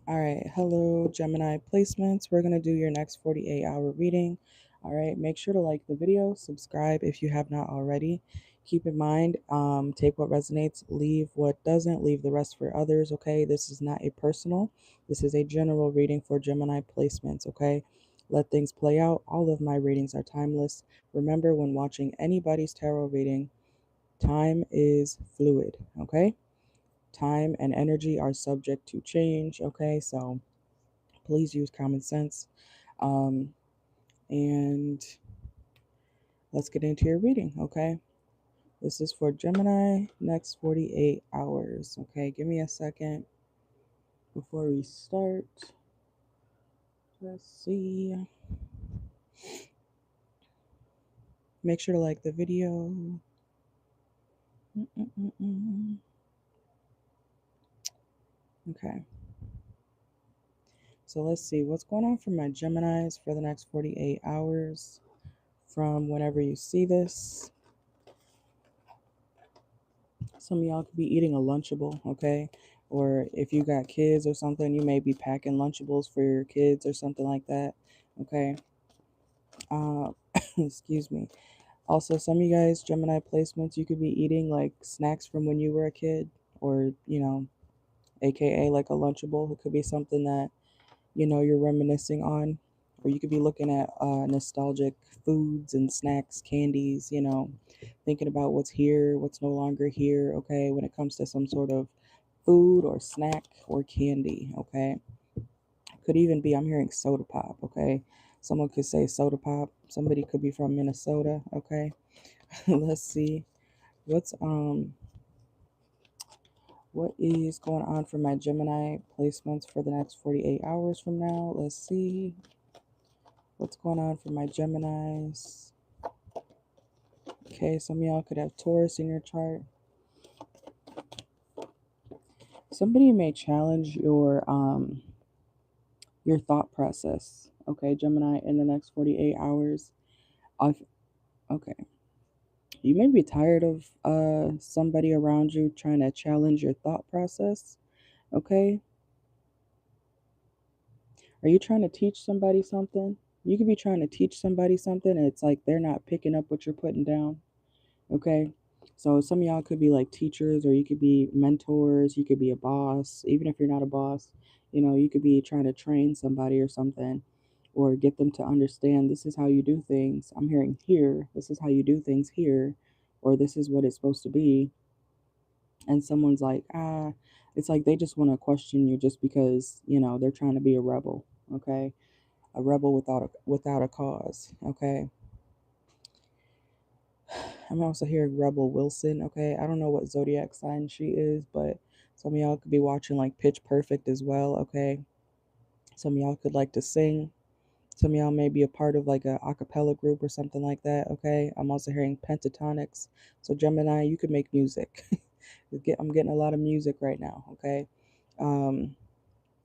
All right, hello Gemini placements. We're going to do your next 48-hour reading. All right, make sure to like the video, subscribe if you have not already. Keep in mind, take what resonates, leave what doesn't, leave the rest for others, okay? This is not a personal, this is a general reading for Gemini placements, okay? Let things play out. All of my readings are timeless. Remember, when watching anybody's tarot reading, time is fluid, okay? Time and energy are subject to change, okay? So please use common sense. Um, and let's get into your reading, okay? This is for Gemini, next 48 hours, okay? Give me a second before we start. Let's see. Make sure to like the video. Okay. So let's see what's going on for my Geminis for the next 48 hours from whenever you see this. Some of y'all could be eating a Lunchable, okay? Or if you got kids or something, you may be packing Lunchables for your kids or something like that, okay? Uh, excuse me. Also, some of you guys, Gemini placements, you could be eating like snacks from when you were a kid, or, AKA like a Lunchable. It could be something that, you're reminiscing on, or you could be looking at nostalgic foods and snacks, candies, thinking about what's here, what's no longer here, okay, when it comes to some sort of food or snack or candy, okay? Could even be, I'm hearing soda pop, okay? Someone could say soda pop. Somebody could be from Minnesota, okay? Let's see. What's what is going on for my Gemini placements for the next 48 hours from now? Let's see. What's going on for my Geminis? Okay, some of y'all could have Taurus in your chart. Somebody may challenge your thought process. Okay, Gemini, in the next 48 hours. Okay. You may be tired of somebody around you trying to challenge your thought process. Okay. Are you trying to teach somebody something? You could be trying to teach somebody something and it's like they're not picking up what you're putting down. Okay. So some of y'all could be like teachers, or you could be mentors, you could be a boss. Even if you're not a boss, you could be trying to train somebody or something, or get them to understand this is how you do things. I'm hearing here, this is how you do things here, or this is what it's supposed to be. And someone's like, it's like they just want to question you just because, they're trying to be a rebel, okay? A rebel without a cause, okay? I'm also hearing Rebel Wilson, okay? I don't know what zodiac sign she is, but some of y'all could be watching like Pitch Perfect as well, okay? Some of y'all could like to sing. Some of y'all may be a part of like a acapella group or something like that, okay? I'm also hearing pentatonics. So Gemini, you could make music. I'm getting a lot of music right now, okay? Um,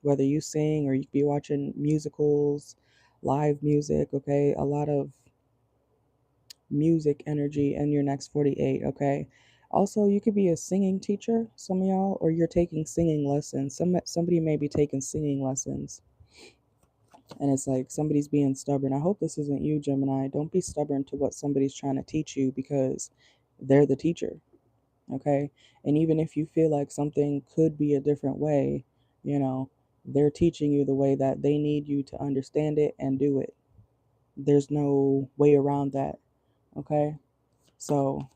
Whether you sing or you could be watching musicals, live music, okay? A lot of music energy in your next 48, okay? Also, you could be a singing teacher, some of y'all, or you're taking singing lessons. Somebody may be taking singing lessons. And it's like somebody's being stubborn. I hope this isn't you, Gemini. Don't be stubborn to what somebody's trying to teach you, because they're the teacher, okay? And even if you feel like something could be a different way, you know, they're teaching you the way that they need you to understand it and do it. There's no way around that, okay? So,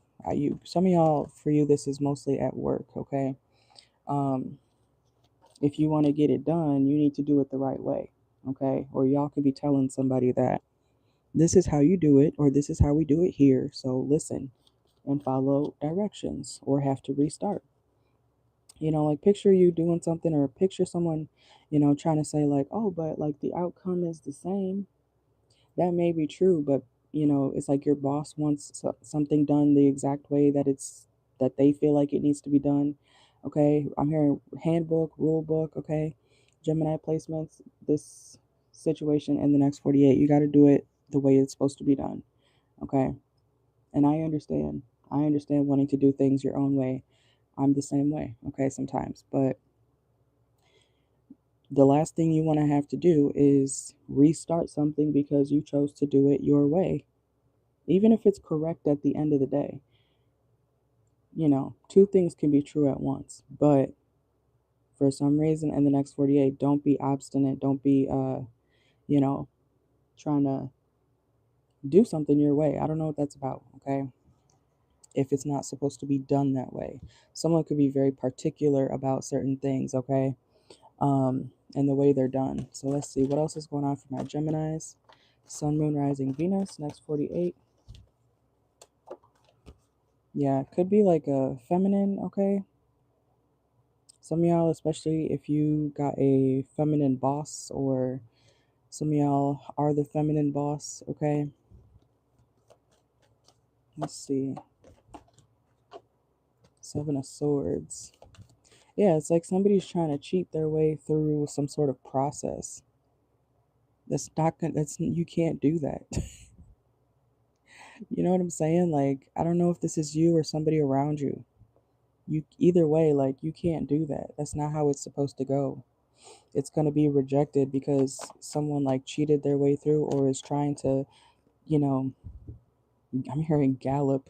some of y'all, for you, this is mostly at work, okay? Um, if you want to get it done, you need to do it the right way, okay? Or y'all could be telling somebody that this is how you do it, or this is how we do it here. So listen and follow directions, or have to restart. Like picture you doing something, or picture someone, trying to say like, oh, but like the outcome is the same. That may be true, but it's like your boss wants something done the exact way that they feel like it needs to be done. Okay, I'm hearing handbook, rule book. Okay, Gemini placements. This situation in the next 48, you got to do it the way it's supposed to be done. Okay, and I understand. I understand wanting to do things your own way. I'm the same way. Okay, sometimes, but The last thing you want to have to do is restart something because you chose to do it your way, even if it's correct at the end of the day. Two things can be true at once, but for some reason in the next 48, don't be obstinate. Don't be, you know, trying to do something your way. I don't know what that's about, okay? If it's not supposed to be done that way. Someone could be very particular about certain things, okay? And the way they're done. So let's see what else is going on for my Geminis. Sun, Moon, Rising, Venus, next 48. Yeah, it could be like a feminine, okay? Some of y'all, especially if you got a feminine boss, or some of y'all are the feminine boss, okay? Let's see. Seven of Swords. Yeah, it's like somebody's trying to cheat their way through some sort of process. That's not gonna, you can't do that. You know what I'm saying? Like, I don't know if this is you or somebody around you. Either way, like, you can't do that. That's not how it's supposed to go. It's going to be rejected because someone like cheated their way through, or is trying to, you know, I'm hearing gallop,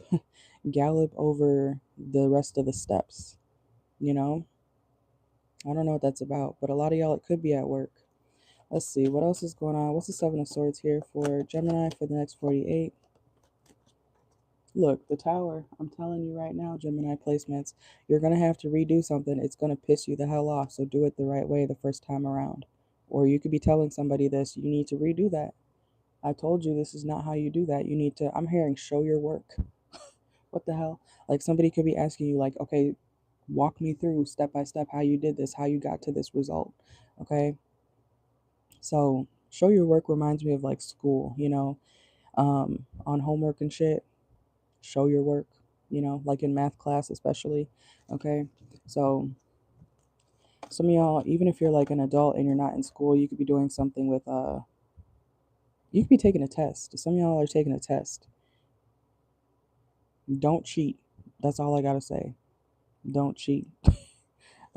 gallop over the rest of the steps, you know? I don't know what that's about, but a lot of y'all, it could be at work. Let's see, what else is going on? What's the Seven of Swords here for Gemini for the next 48? Look, the Tower. I'm telling you right now, Gemini placements, you're going to have to redo something. It's going to piss you the hell off, so do it the right way the first time around. Or you could be telling somebody this, you need to redo that. I told you this is not how you do that. You need to, I'm hearing show your work. What the hell? Like, somebody could be asking you, like, okay, walk me through step by step how you did this, how you got to this result. Okay? So, show your work reminds me of like school, on homework and shit. Show your work, like in math class, especially. Okay? So, some of y'all, even if you're like an adult and you're not in school, you could be doing something with, you could be taking a test. Some of y'all are taking a test. Don't cheat. That's all I gotta say. Don't cheat.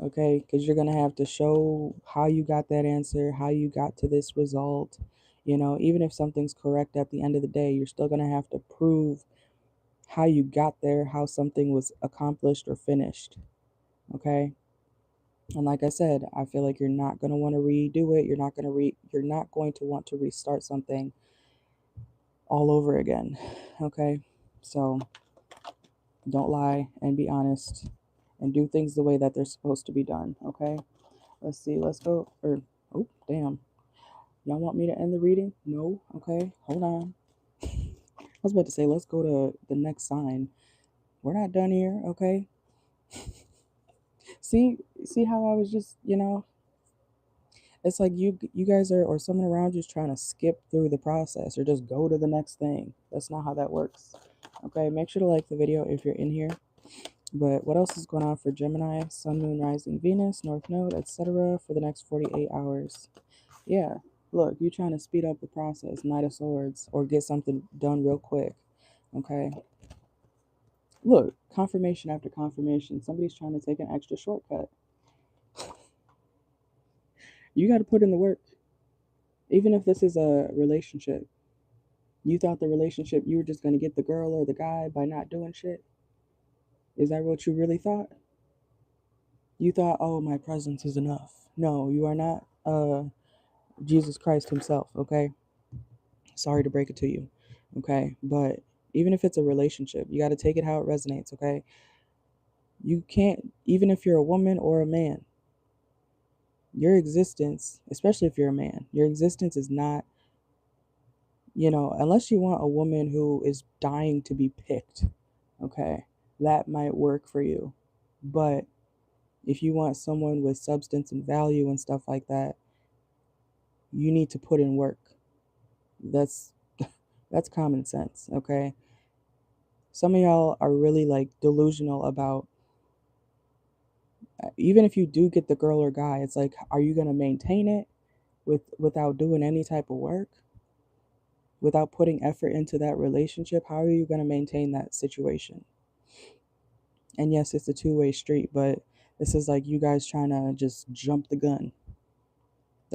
Okay? Because you're gonna have to show how you got that answer, how you got to this result. Even if something's correct at the end of the day, you're still gonna have to prove how you got there, how something was accomplished or finished. Okay? And like I said, I feel like you're not gonna want to redo it. You're not going to want to restart something all over again. Okay? So don't lie and be honest and do things the way that they're supposed to be done. Okay? Let's see. Let's go. Oh, damn. Y'all want me to end the reading? No? Okay. Hold on. I was about to say, let's go to the next sign. We're not done here. Okay? See how I was just, it's like you guys are, or someone around you is trying to skip through the process or just go to the next thing. That's not how that works. Okay? Make sure to like the video if you're in here. But what else is going on for Gemini, Sun, Moon, Rising, Venus, North Node, etc. for the next 48 hours? Yeah, look, you trying to speed up the process, Knight of Swords, or get something done real quick. Okay? Look, confirmation after confirmation. Somebody's trying to take an extra shortcut. You got to put in the work. Even if this is a relationship, you thought the relationship, you were just going to get the girl or the guy by not doing shit? Is that what you really thought? You thought, oh, my presence is enough. No, you are not Jesus Christ himself, okay? Sorry to break it to you, okay? But even if it's a relationship, you got to take it how it resonates, okay? You can't, even if you're a woman or a man, your existence, especially if you're a man, your existence is not, unless you want a woman who is dying to be picked, okay? That might work for you. But if you want someone with substance and value and stuff like that, you need to put in work. That's that's common sense, okay? Some of y'all are really like delusional about, even if you do get the girl or guy, it's like, are you going to maintain it without doing any type of work, without putting effort into that relationship? How are you going to maintain that situation? And yes, it's a two-way street, but this is like you guys trying to just jump the gun.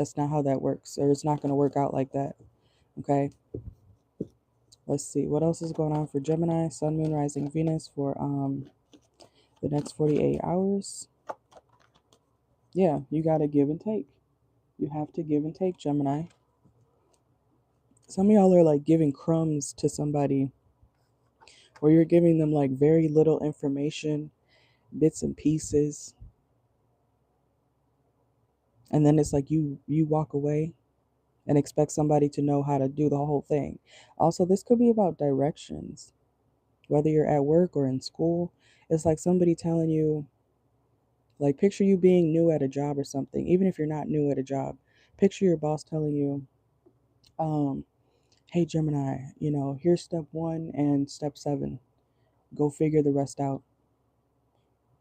That's not how that works, or it's not going to work out like that. Okay. Let's see what else is going on for Gemini, Sun, Moon, Rising, Venus for the next 48 hours. Yeah, you got to give and take. You have to give and take, Gemini. Some of y'all are like giving crumbs to somebody, or you're giving them like very little information, bits and pieces, and then it's like you walk away and expect somebody to know how to do the whole thing. Also, this could be about directions, whether you're at work or in school. It's like somebody telling you, like, picture you being new at a job or something, even if you're not new at a job. Picture your boss telling you, hey, Gemini, here's step 1 and step 7. Go figure the rest out.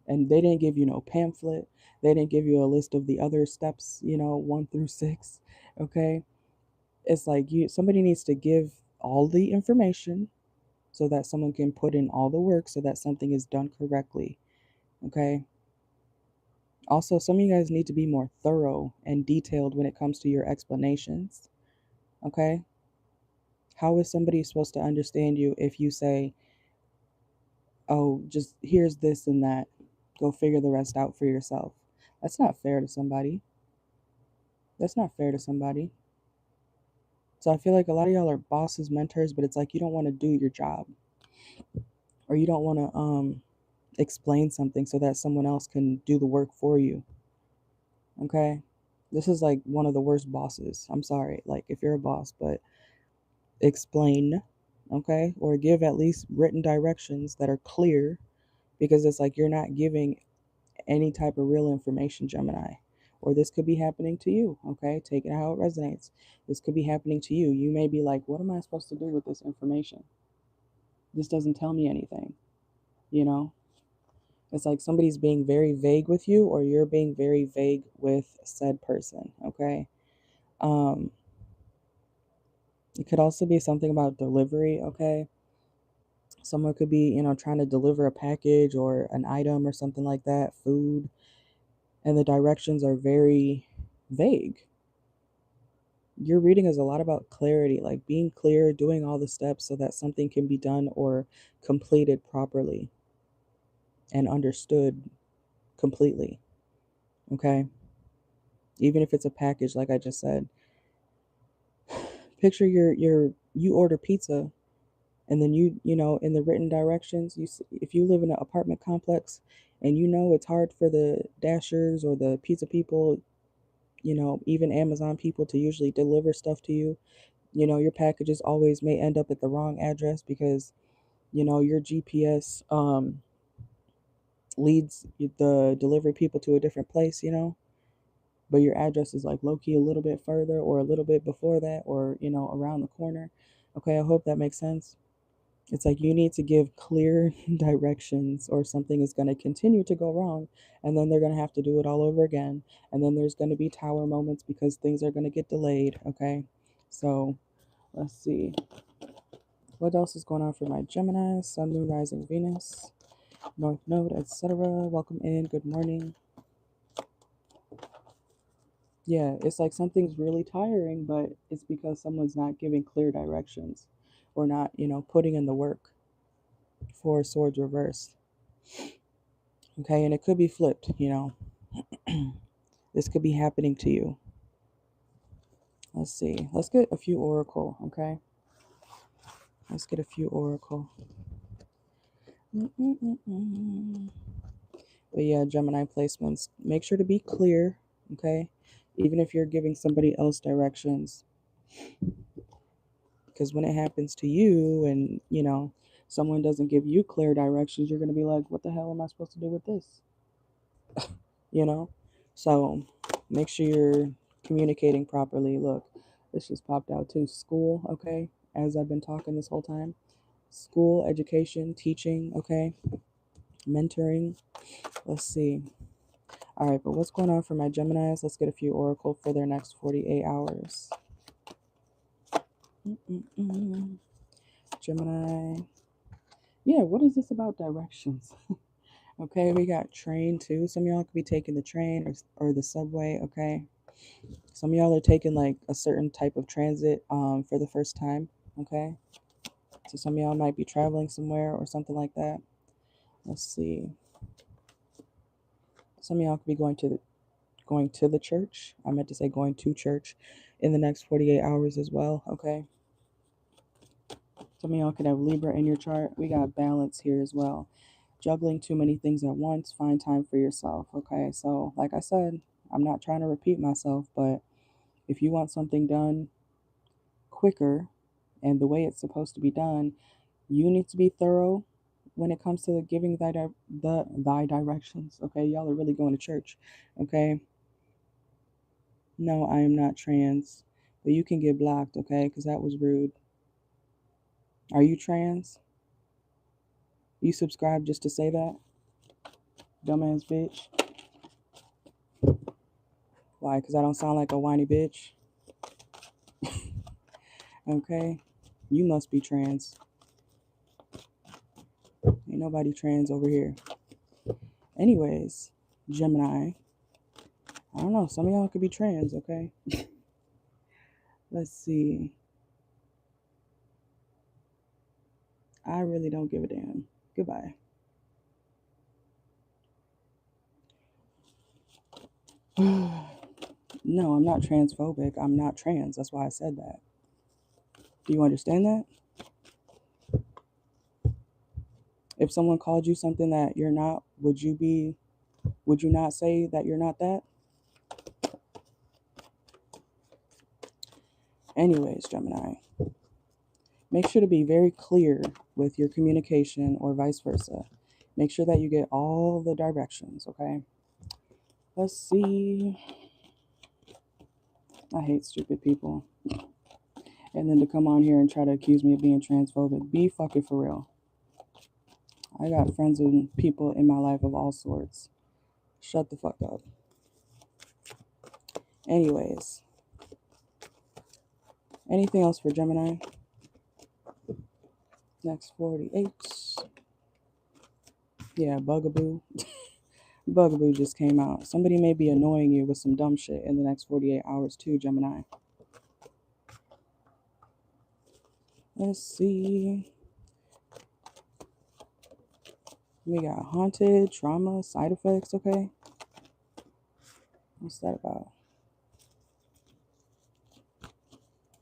And they didn't give you no pamphlet. They didn't give you a list of the other steps, 1 through 6. Okay. It's like somebody needs to give all the information so that someone can put in all the work so that something is done correctly. Okay. Also, some of you guys need to be more thorough and detailed when it comes to your explanations. Okay. How is somebody supposed to understand you if you say, oh, just here's this and that, go figure the rest out for yourself? That's not fair to somebody. That's not fair to somebody. So I feel like a lot of y'all are bosses, mentors, but it's like you don't want to do your job, or you don't want to explain something so that someone else can do the work for you. Okay? This is like one of the worst bosses. I'm sorry, like if you're a boss, but explain, okay? Or give at least written directions that are clear, because it's like you're not giving any type of real information, Gemini. Or this could be happening to you, okay? Take it how it resonates. This could be happening to you. You may be like, what am I supposed to do with this information? This doesn't tell me anything, you know? It's like somebody's being very vague with you, or you're being very vague with said person, okay? It could also be something about delivery, okay? Someone could be, trying to deliver a package or an item or something like that, food, and the directions are very vague. Your reading is a lot about clarity, like being clear, doing all the steps so that something can be done or completed properly and understood completely, okay? Even if it's a package, like I just said. Picture you order pizza, and then in the written directions, if you live in an apartment complex and it's hard for the dashers or the pizza people, even Amazon people, to usually deliver stuff to you. Your packages always may end up at the wrong address because your GPS leads the delivery people to a different place, but your address is like low-key a little bit further or a little bit before that, or around the corner. Okay, I hope that makes sense. It's like you need to give clear directions, or something is going to continue to go wrong, and then they're going to have to do it all over again, and then there's going to be tower moments because things are going to get delayed. Okay, so let's see what else is going on for my Gemini, Sun, Moon, Rising, Venus, North Node, etc. Welcome in. Good morning. Yeah, it's like something's really tiring, but it's because someone's not giving clear directions, or not, putting in the work for swords reversed. Okay, and it could be flipped, This could be happening to you. Let's see. Let's get a few oracle, okay? Let's get a few oracle. But yeah, Gemini placements. Make sure to be clear, okay? Even if you're giving somebody else directions. Because when it happens to you and, someone doesn't give you clear directions, you're going to be like, what the hell am I supposed to do with this? So make sure you're communicating properly. Look, this just popped out too. School, okay? As I've been talking this whole time. School, education, teaching, okay? Mentoring. Let's see. All right, but what's going on for my Geminis? Let's get a few oracle for their next 48 hours. Gemini. Yeah, what is this about directions? Okay, we got train too. Some of y'all could be taking the train or the subway, okay? Some of y'all are taking like a certain type of transit for the first time, okay? So some of y'all might be traveling somewhere or something like that. Let's see. Some of y'all could be going to the church. I meant to say going to church in the next 48 hours as well, okay? Some of y'all could have Libra in your chart. We got balance here as well. Juggling too many things at once, find time for yourself, okay? So, like I said, I'm not trying to repeat myself, but if you want something done quicker and the way it's supposed to be done, you need to be thorough when it comes to giving thy directions, okay? Y'all are really going to church, okay? No, I am not trans, but you can get blocked, okay? Because that was rude. Are you trans? You subscribe just to say that? Dumbass bitch. Why? Because I don't sound like a whiny bitch? Okay? You must be trans. Ain't nobody trans over here. Anyways, Gemini. I don't know. Some of y'all could be trans, okay? Let's see. I really don't give a damn. Goodbye. No, I'm not transphobic. I'm not trans. That's why I said that. Do you understand that? If someone called you something that you're not, would you not say that you're not that? Anyways, Gemini, make sure to be very clear with your communication or vice versa. Make sure that you get all the directions, okay? Let's see. I hate stupid people. And then to come on here and try to accuse me of being transphobic. Be fucking for real. I got friends and people in my life of all sorts. Shut the fuck up. Anyways. Anything else for Gemini? Next 48. Yeah, Bugaboo. Bugaboo just came out. Somebody may be annoying you with some dumb shit in the next 48 hours too, Gemini. Let's see. We got haunted, trauma, side effects, okay? What's that about?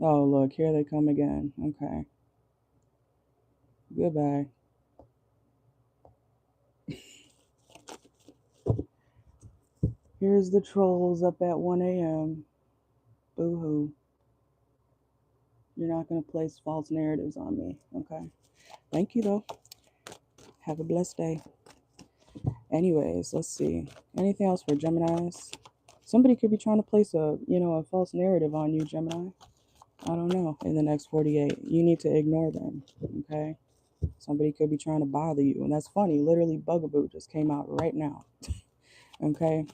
Oh, look, here they come again. Okay. Goodbye. Here's the trolls up at 1 a.m. Boo-hoo. You're not going to place false narratives on me, okay? Thank you, though. Have a blessed day. Anyways, let's see. Anything else for Geminis? Somebody could be trying to place a false narrative on you, Gemini. I don't know. In the next 48, you need to ignore them, okay? Somebody could be trying to bother you, and that's funny. Literally, Bugaboo just came out right now, okay?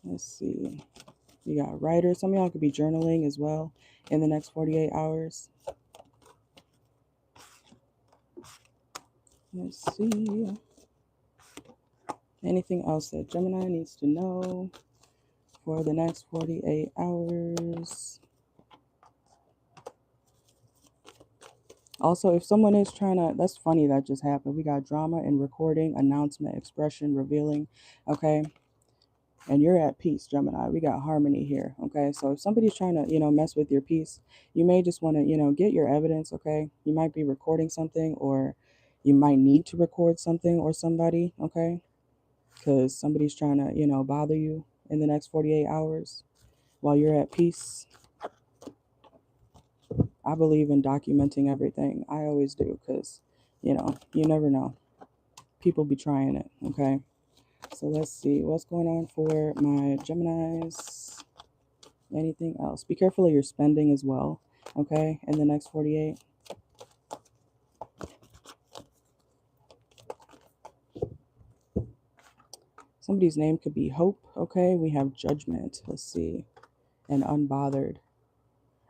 Let's see. You got writers. Some of y'all could be journaling as well in the next 48 hours. Let's see. Anything else that Gemini needs to know for the next 48 hours? Also, if someone is trying to, that's funny that just happened. We got drama and recording, announcement, expression, revealing, okay? And you're at peace, Gemini. We got harmony here, okay? So if somebody's trying to, mess with your peace, you may just want to, get your evidence, okay? You might be recording something, or you might need to record something or somebody, okay? Because somebody's trying to, bother you in the next 48 hours while you're at peace. I believe in documenting everything. I always do, because, you never know. People be trying it, okay? So let's see what's going on for my Geminis. Anything else? Be careful of your spending as well, okay, in the next 48. Somebody's name could be Hope, okay? We have Judgment, let's see, and Unbothered.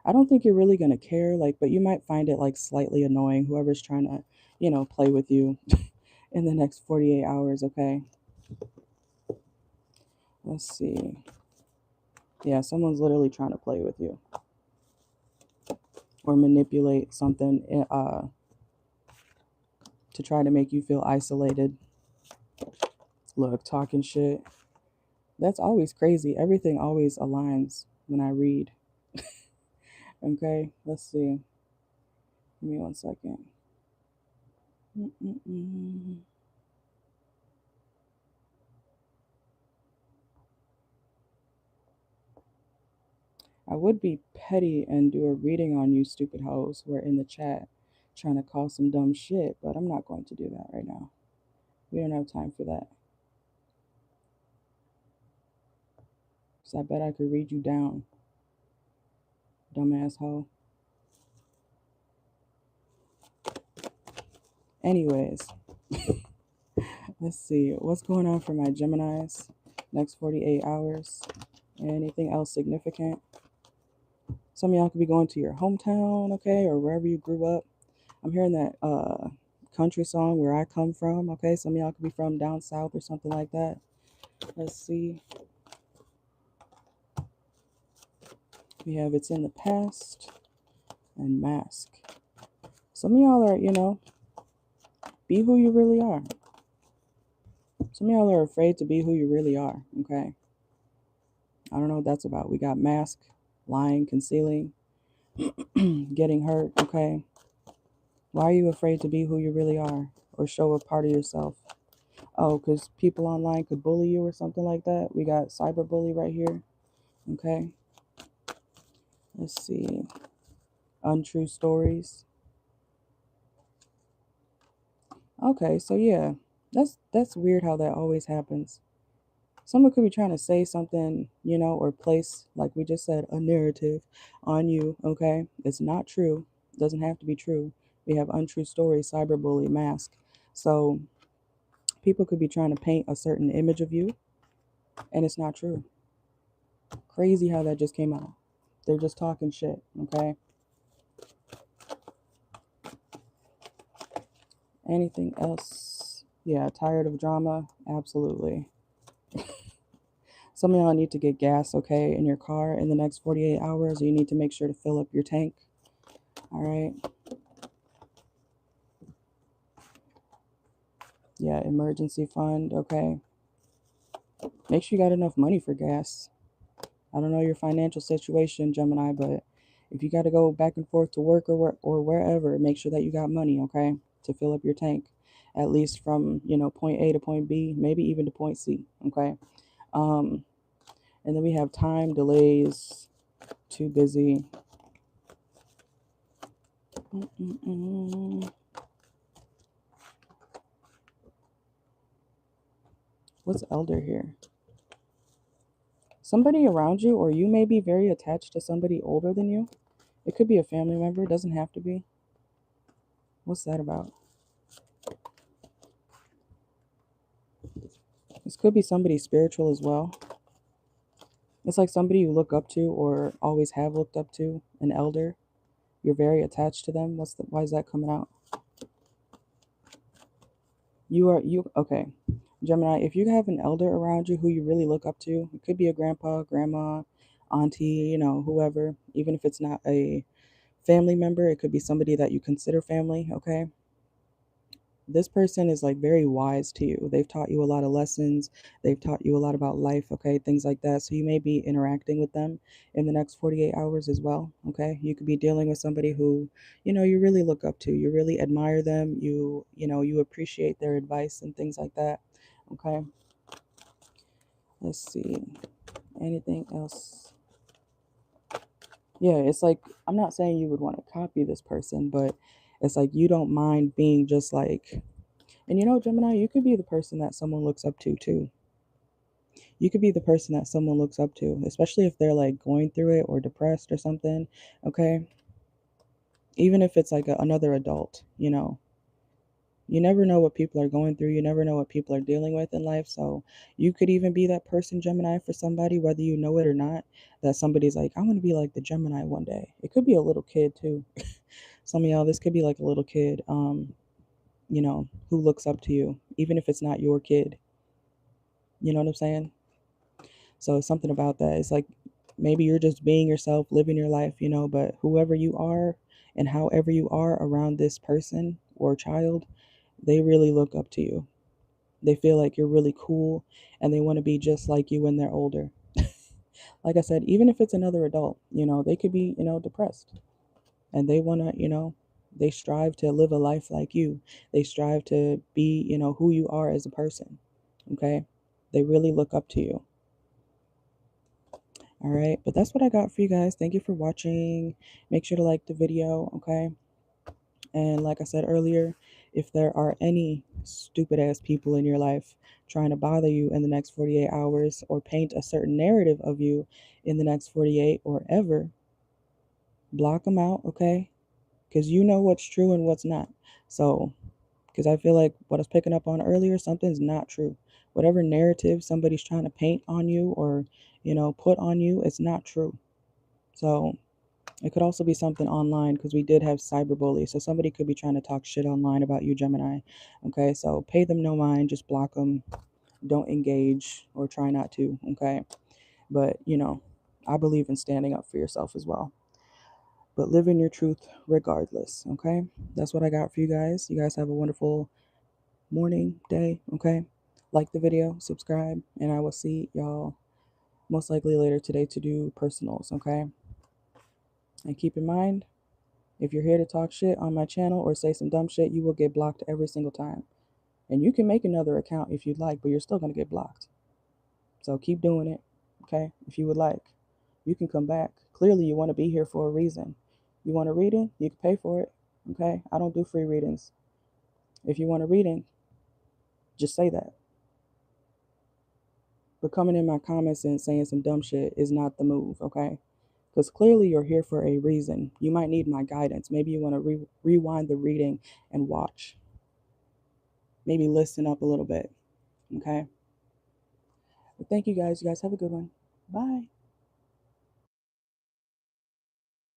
I don't think you're really going to care, but you might find it, slightly annoying, whoever's trying to, play with you in the next 48 hours, okay? Let's see. Yeah, someone's literally trying to play with you or manipulate something to try to make you feel isolated. Look, talking shit. That's always crazy. Everything always aligns when I read. Okay, let's see. Give me 1 second. I would be petty and do a reading on you stupid hoes who are in the chat trying to call some dumb shit, but I'm not going to do that right now. We don't have time for that. So I bet I could read you down, dumbass hoe. Anyways, let's see. What's going on for my Geminis next 48 hours? Anything else significant? Some of y'all could be going to your hometown, okay, or wherever you grew up. I'm hearing that country song, Where I Come From, okay? Some of y'all could be from down south or something like that. Let's see. We have It's in the Past and Mask. Some of y'all are, be who you really are. Some of y'all are afraid to be who you really are, okay? I don't know what that's about. We got mask, lying, concealing, getting hurt, okay? Why are you afraid to be who you really are or show a part of yourself? Oh, because people online could bully you or something like that. We got cyberbully right here, okay? Let's see. Untrue stories. Okay, so yeah, that's weird how that always happens. Someone could be trying to say something, or place, like we just said, a narrative on you, okay? It's not true. It doesn't have to be true. We have untrue stories, cyberbully, mask. So people could be trying to paint a certain image of you, and it's not true. Crazy how that just came out. They're just talking shit, okay? Anything else? Yeah, tired of drama? Absolutely. Some of y'all need to get gas, okay, in your car in the next 48 hours. You need to make sure to fill up your tank. All right. Yeah, emergency fund, okay. Make sure you got enough money for gas. I don't know your financial situation, Gemini, but if you got to go back and forth to work or wherever, make sure that you got money, okay, to fill up your tank, at least from, point A to point B, maybe even to point C, okay. And then we have time delays, too busy. What's elder here? Somebody around you, or you may be very attached to somebody older than you. It could be a family member. It doesn't have to be. What's that about? This could be somebody spiritual as well. It's like somebody you look up to or always have looked up to, an elder. You're very attached to them. Why is that coming out? Okay. Gemini, if you have an elder around you who you really look up to, it could be a grandpa, grandma, auntie, whoever, even if it's not a family member, it could be somebody that you consider family, okay? This person is like very wise to you. They've taught you a lot of lessons. They've taught you a lot about life, okay? Things like that. So you may be interacting with them in the next 48 hours as well, okay? You could be dealing with somebody who, you really look up to. You really admire them. You appreciate their advice and things like that, okay? Let's see. Anything else? Yeah, it's like, I'm not saying you would want to copy this person, but it's like you don't mind being just like, and Gemini, you could be the person that someone looks up to too. You could be the person that someone looks up to, especially if they're like going through it or depressed or something. Okay. Even if it's like another adult, you never know what people are going through. You never know what people are dealing with in life. So you could even be that person, Gemini, for somebody, whether you know it or not, that somebody's like, I want to be like the Gemini one day. It could be a little kid too. Some of y'all, this could be like a little kid, who looks up to you, even if it's not your kid. You know what I'm saying? So it's something about that. It's like maybe you're just being yourself, living your life, but whoever you are and however you are around this person or child, they really look up to you. They feel like you're really cool and they want to be just like you when they're older. Like I said, even if it's another adult, they could be, depressed and they want to, they strive to live a life like you. They strive to be, who you are as a person. Okay? They really look up to you. All right, but that's what I got for you guys. Thank you for watching. Make sure to like the video, okay? And like I said earlier, if there are any stupid ass people in your life trying to bother you in the next 48 hours or paint a certain narrative of you in the next 48 or ever, block them out, okay? Because you know what's true and what's not. So, because I feel like what I was picking up on earlier, something's not true. Whatever narrative somebody's trying to paint on you or, put on you, it's not true. So, it could also be something online because we did have cyberbully. So somebody could be trying to talk shit online about you, Gemini. Okay, so pay them no mind, just block them. Don't engage or try not to. Okay, but I believe in standing up for yourself as well. But live in your truth regardless. Okay, that's what I got for you guys. You guys have a wonderful morning, day. Okay, like the video, subscribe, and I will see y'all most likely later today to do personals. Okay, and keep in mind, if you're here to talk shit on my channel or say some dumb shit, you will get blocked every single time. And you can make another account if you'd like, but you're still going to get blocked. So keep doing it, okay? If you would like, you can come back. Clearly, you want to be here for a reason. You want a reading? You can pay for it, okay? I don't do free readings. If you want a reading, just say that. But coming in my comments and saying some dumb shit is not the move, okay? Because clearly you're here for a reason. You might need my guidance. Maybe you want to rewind the reading and watch. Maybe listen up a little bit. Okay. But thank you guys. You guys have a good one. Bye.